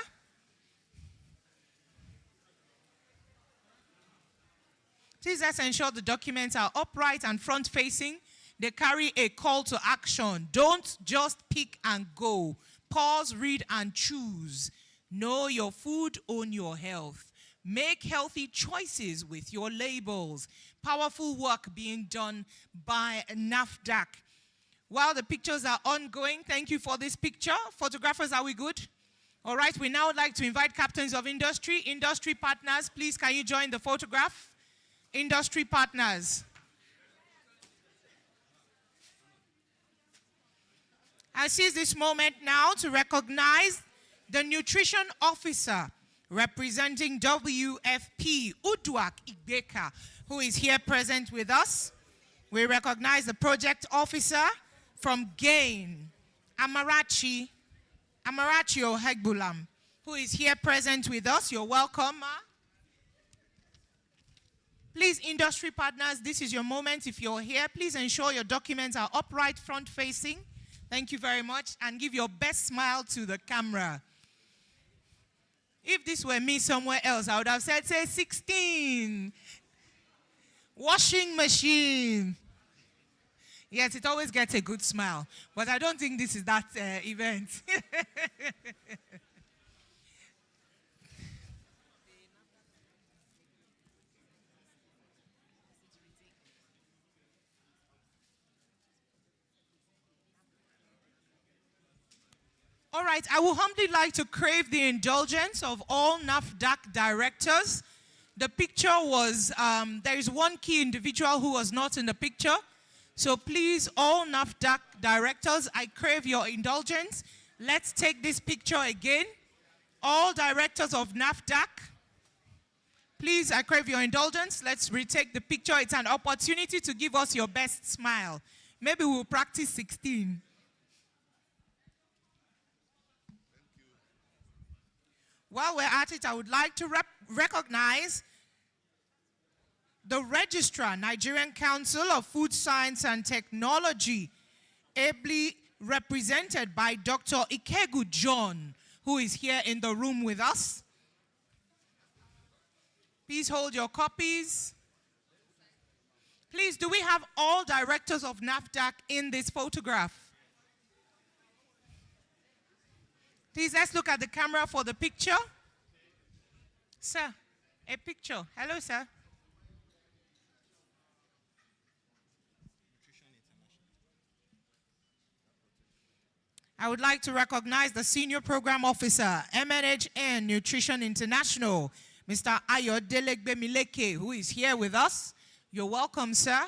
Please let's ensure the documents are upright and front-facing. They carry a call to action. Don't just pick and go. Pause, read, and choose. Know your food, own your health. Make healthy choices with your labels. Powerful work being done by NAFDAC. While the pictures are ongoing, thank you for this picture. Photographers, are we good? All right, we now would like to invite captains of industry, industry partners. Please, can you join the photograph? Industry partners. I seize this moment now to recognize the nutrition officer representing WFP, Uduak Igbeka, who is here present with us. We recognize the project officer from GAIN, Amarachi Ohegbulam, who is here present with us. You're welcome, Ma. Please, industry partners, this is your moment. If you're here, please ensure your documents are upright, front-facing. Thank you very much. And give your best smile to the camera. If this were me somewhere else, I would have said, say, 16. Washing machine. Yes, it always gets a good smile. But I don't think this is that event. All right, I would humbly like to crave the indulgence of all NAFDAC directors, the picture was, there is one key individual who was not in the picture. So please, all NAFDAC directors, I crave your indulgence. Let's take this picture again. All directors of NAFDAC, please, I crave your indulgence. Let's retake the picture. It's an opportunity to give us your best smile. Maybe we'll practice 16. While we're at it, I would like to recognize the Registrar, Nigerian Council of Food Science and Technology, ably represented by Dr. Ikegu John, who is here in the room with us. Please hold your copies. Please, do we have all directors of NAFDAC in this photograph? Please, let's look at the camera for the picture. Sir, a picture. Hello, sir. I would like to recognize the Senior Program Officer, MNHN Nutrition International, Mr. Ayodelegbe Mileke, who is here with us. You're welcome, sir.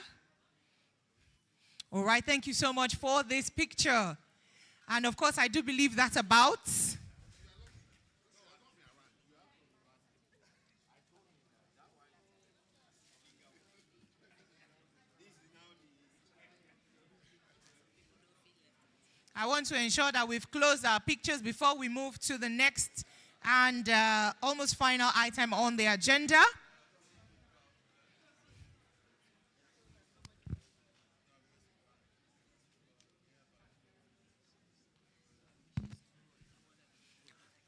All right, thank you so much for this picture. And of course, I do believe that's about. I want to ensure that we've closed our pictures before we move to the next and almost final item on the agenda.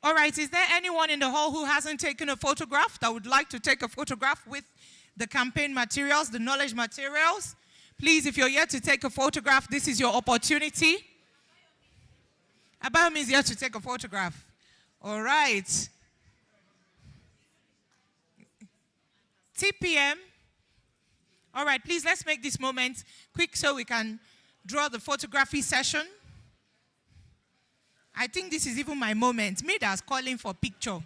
All right, is there anyone in the hall who hasn't taken a photograph that would like to take a photograph with the campaign materials, the knowledge materials? Please, if you're here to take a photograph, this is your opportunity. Abayom is here to take a photograph. All right. TPM. All right, please, let's make this moment quick so we can draw the photography session. I think this is even my moment. Me that's calling for picture.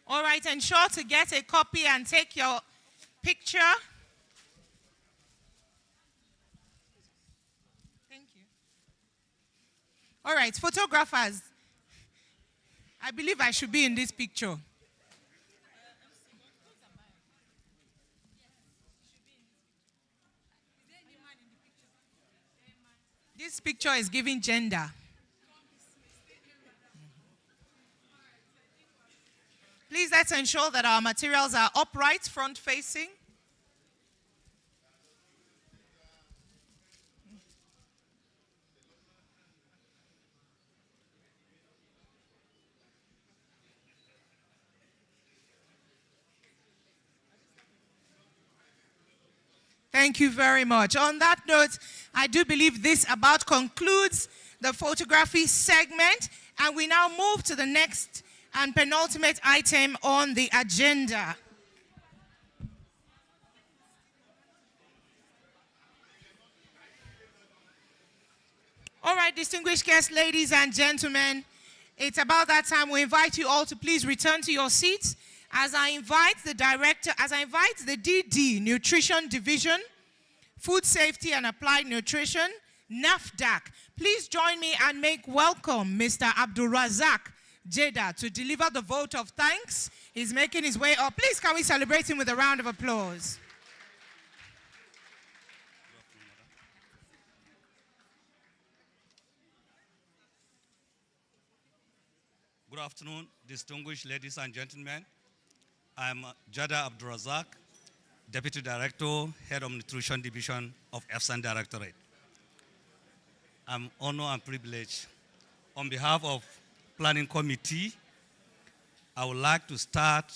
All right, ensure to get a copy and take your picture. Thank you. All right, photographers. I believe I should be in this picture. This picture is giving gender. Please let's ensure that our materials are upright, front facing. Thank you very much. On that note, I do believe this about concludes the photography segment, and we now move to the next and penultimate item on the agenda. All right, distinguished guests, ladies and gentlemen, it's about that time. We invite you all to please return to your seats as I invite the director, as I invite the DD, Nutrition Division, Food Safety and Applied Nutrition, NAFDAC. Please join me and make welcome Mr. Abdulrazak Jeda to deliver the vote of thanks. He's making his way up. Please, can we celebrate him with a round of applause? Good afternoon, distinguished ladies and gentlemen. I'm Jada Abdulrazak, Deputy Director, Head of Nutrition Division of EFSAN Directorate. I'm honored and privileged. On behalf of Planning Committee, I would like to start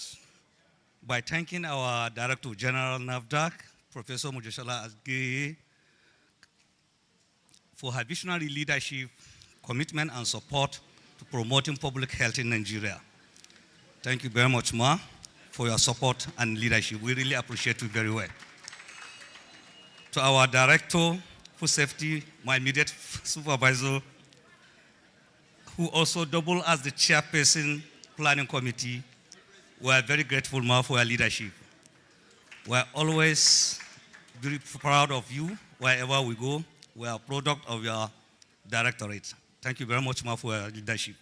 by thanking our Director General NAFDAC, Professor Mojeshola Asgeye, for her visionary leadership, commitment, and support to promoting public health in Nigeria. Thank you very much, Ma, for your support and leadership. We really appreciate you very well. To our Director, food safety, my immediate supervisor, who also double as the chairperson planning committee. We are very grateful, Ma, for your leadership. We are always very proud of you wherever we go. We are a product of your directorate. Thank you very much, Ma, for your leadership.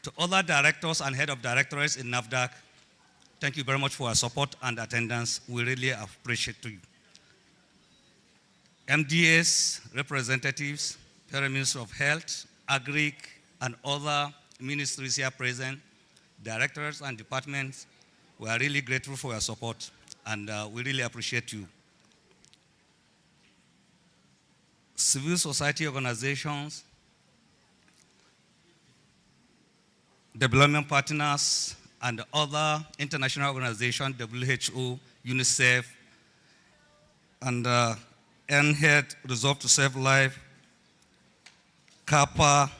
To other directors and head of directorates in NAFDAC, thank you very much for your support and attendance. We really appreciate you. MDAs, representatives, Federal Ministry of Health, Agric, and other ministries here present, directors and departments, we are really grateful for your support, and we really appreciate you. Civil society organizations, development partners, and other international organizations, WHO, UNICEF, and NHEAD, Resolve to Save Life, CAPA,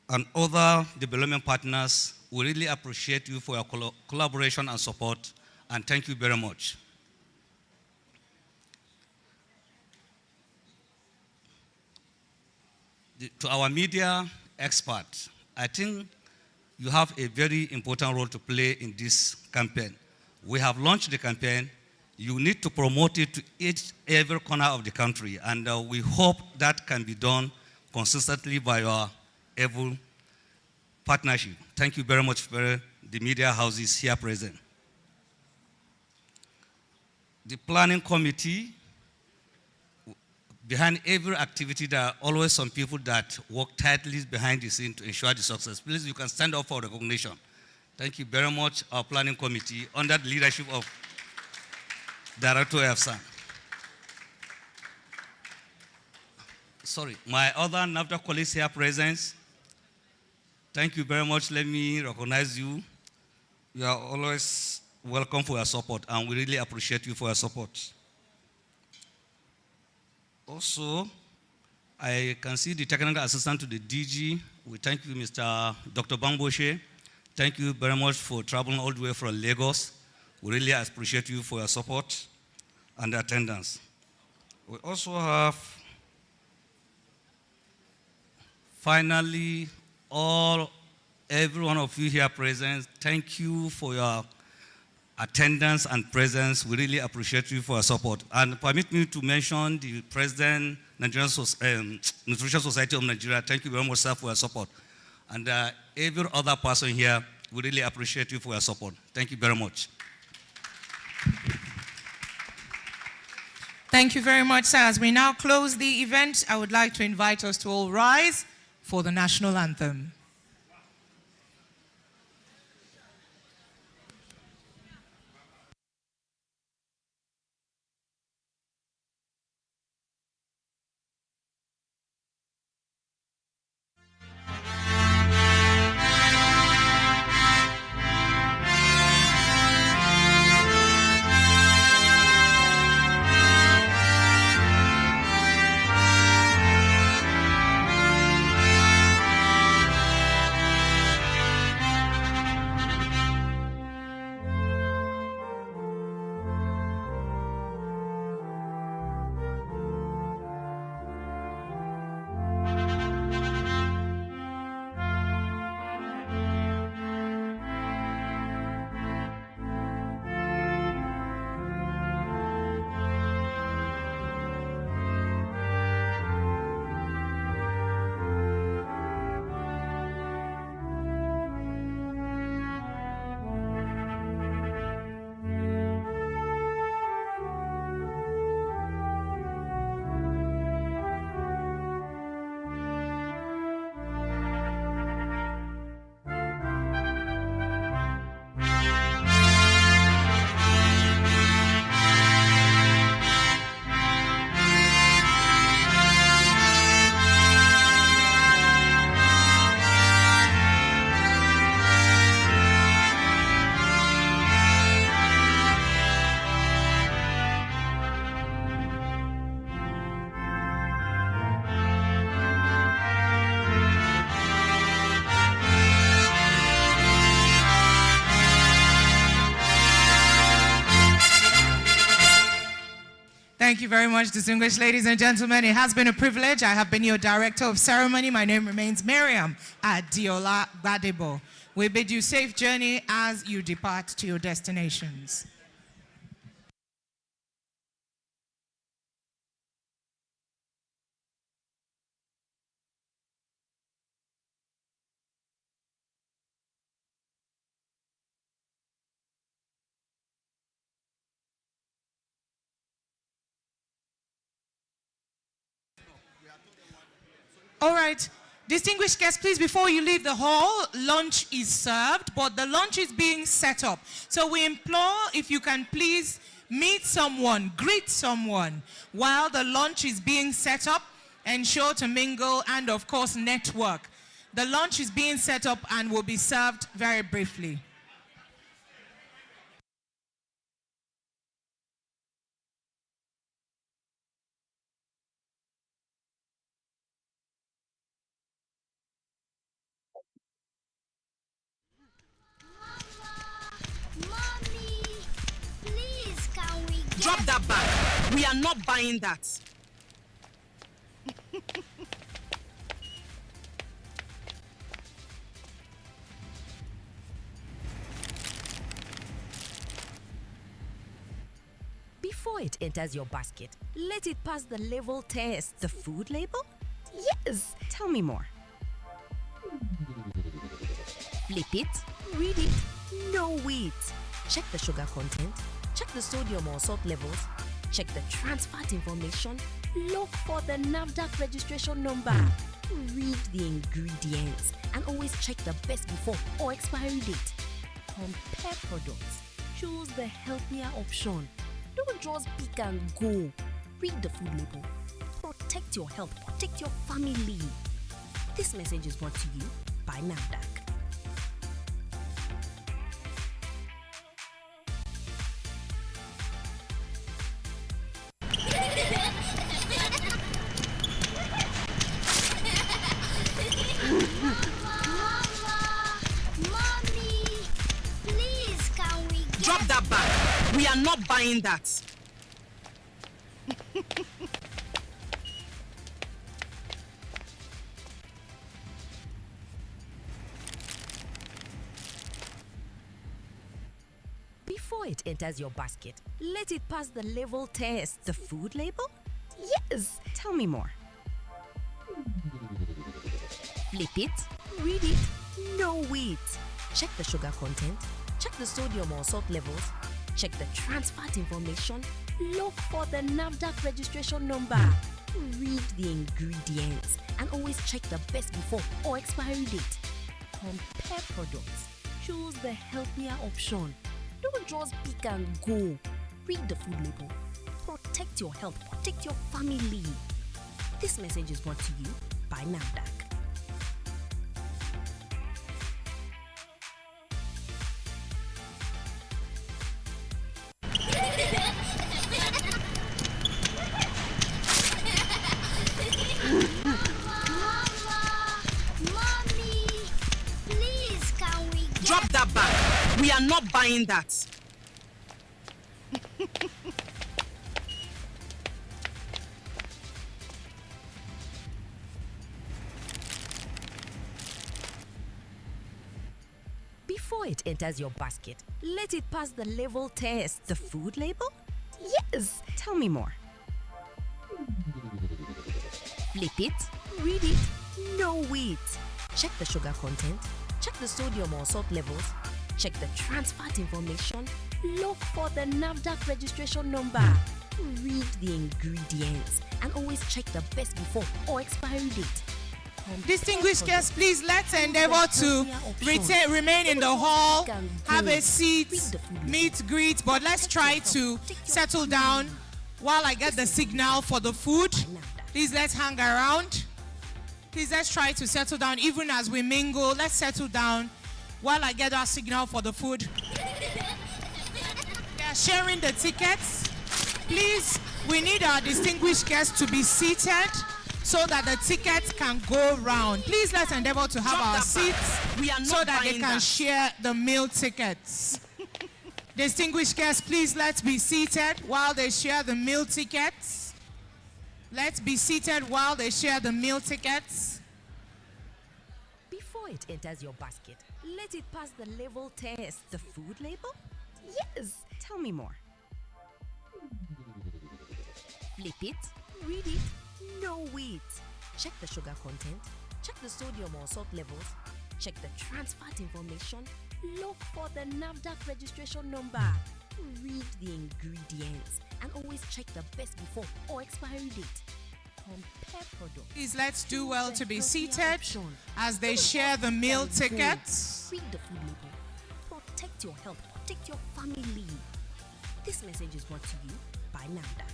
and other development partners, we really appreciate you for your collaboration and support, and thank you very much. To our media experts, I think you have a very important role to play in this campaign. We have launched the campaign. You need to promote it to every corner of the country, and we hope that can be done consistently by your able partnership. Thank you very much for the media houses here present. The planning committee, behind every activity, there are always some people that work tightly behind the scene to ensure the success. Please, you can stand up for recognition. Thank you very much, our planning committee, under the leadership of Director Efsan. Sorry, my other NAFDAC colleagues here present, thank you very much. Let me recognize you. You are always welcome for your support, and we really appreciate you for your support. Also, I can see the technical assistant to the DG. We thank you, Mr. Dr. Bamboshe. Thank you very much for traveling all the way from Lagos. We really appreciate you for your support and attendance. We also have, finally, every one of you here present, thank you for your attendance and presence. We really appreciate you for your support. And permit me to mention the President, Nigerian Nutrition Society of Nigeria. Thank you very much, sir, for your support. And every other person here, we really appreciate you for your support. Thank you very much. Thank you very much, sir. As we now close the event, I would like to invite us to all rise for the national anthem. Thank you very much, distinguished ladies and gentlemen. It has been a privilege. I have been your director of ceremony. My name remains Miriam Adiola Badebo. We bid you safe journey as you depart to your destinations. All right, distinguished guests, please, before you leave the hall, lunch is served, but the lunch is being set up. So we implore if you can please meet someone, greet someone while the lunch is being set up, ensure to mingle and, of course, network. The lunch is being set up and will be served very briefly. Mommy, please, can we get... Drop that bag. We are not buying that. Before it enters your basket, let it pass the level test. The food label? Yes! Tell me more. Flip it, read it, know it. Check the sugar content, check the sodium or salt levels, check the trans fat information, look for the NAFDAC registration number. Read the ingredients and always check the best before or expiry date. Compare products. Choose the healthier option. Don't just pick and go. Read the food label. Protect your health, protect your family. This message is brought to you by NAFDAC. Mommy, please, can we get... Drop that bag. We are not buying that. Before it enters your basket, let it pass the level test. The food label? Yes! Tell me more. Flip it, read it, know it. Check the sugar content, check the sodium or salt levels, check the trans fat information, look for the NAFDAC registration number. Read the ingredients and always check the best before or expiry date. Compare products. Choose the healthier option. Don't just pick and go. Read the food label. Protect your health, protect your family. This message is brought to you by NAFDAC. Mommy, please, can we get... Drop that bag. We are not buying that. Before it enters your basket, let it pass the level test. The food label? Yes! Tell me more. Flip it, read it, know it. Check the sugar content, check the sodium or salt levels, check the trans fat information, look for the NAFDAC registration number. Read the ingredients and always check the best before or expiry date. Distinguished guests, please let's endeavor to remain in the hall, have a seat, meet, greet, but let's try to settle down while I get the signal for the food. Please let's hang around. Please let's try to settle down even as we mingle. Let's settle down while I get our signal for the food. They are sharing the tickets. Please, we need our distinguished guests to be seated so that the tickets can go round. Please let's endeavor to have our seats so that they can share the meal tickets. Distinguished guests, please let's be seated while they share the meal tickets. Let's be seated while they share the meal tickets. Before it enters your basket, let it pass the level test. The food label? Yes. Tell me more. Flip it, read it, know it. Check the sugar content, check the sodium or salt levels, check the trans fat information, look for the NAFDAC registration number, read the ingredients, and always check the best before or expiry date. Compare products. Please let's do well to be seated as they share the meal tickets. Read the food label. Protect your health, protect your family. This message is brought to you by NAFDAC.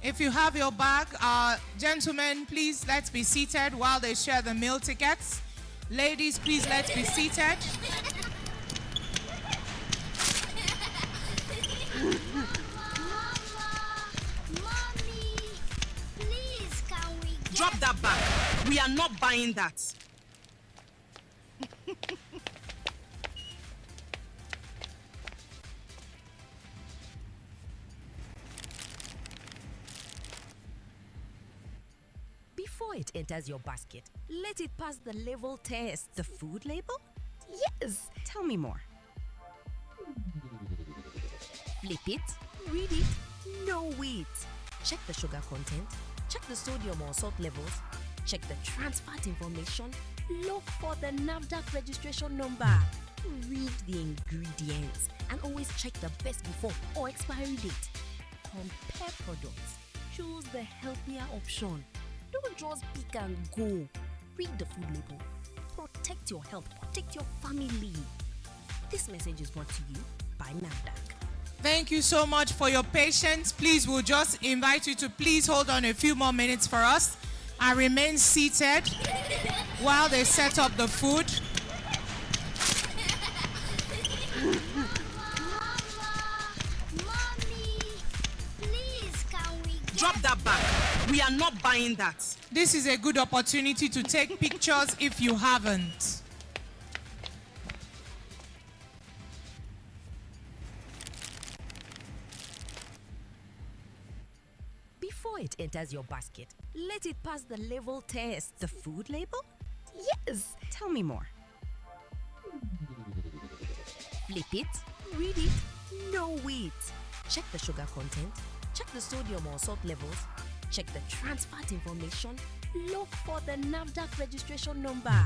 If you have your bag, gentlemen, please let's be seated while they share the meal tickets. Ladies, please let's be seated. Mommy, please, can we get... Drop that bag. We are not buying that. Before it enters your basket, let it pass the level test. The food label? Yes. Tell me more. Flip it, read it, know it. Check the sugar content, check the sodium or salt levels, check the trans fat information, look for the NAFDAC registration number, read the ingredients, and always check the best before or expiry date. Compare products. Choose the healthier option. Don't just pick and go. Read the food label. Protect your health, protect your family. This message is brought to you by NAFDAC. Thank you so much for your patience. Please, we'll just invite you to please hold on a few more minutes for us and remain seated while they set up the food. Mommy, please, can we get... Drop that bag. We are not buying that. This is a good opportunity to take pictures if you haven't. Before it enters your basket, let it pass the level test. The food label? Yes. Tell me more. Flip it, read it, know it. Check the sugar content, check the sodium or salt levels, check the trans fat information, look for the NAFDAC registration number.